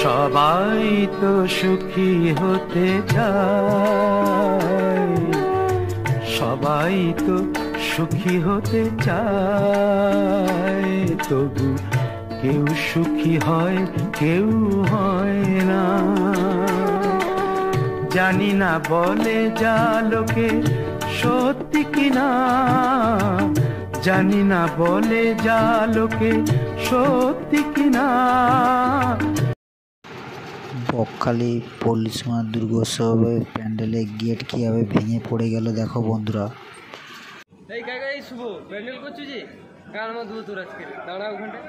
সবাই তো সুখী হতে চায়, সবাই তো সুখী হতে চায়, তবু কেউ সুখী হয় কেউ হয় না। জানি না বলে যা লোকে সত্যি কিনা, জানি না বলে যা লোকে সত্যি কিনা। বকখালি পল্লীসীমা দুর্গোৎসবের প্যান্ডেলের গেট কিভাবে ভেঙে পড়ে গেল দেখো বন্ধুরা। এই কাকা, এই শুভ প্যান্ডেল করছো যে কার মধ্যে তোর আজকে দাঁড়া ওখানটা।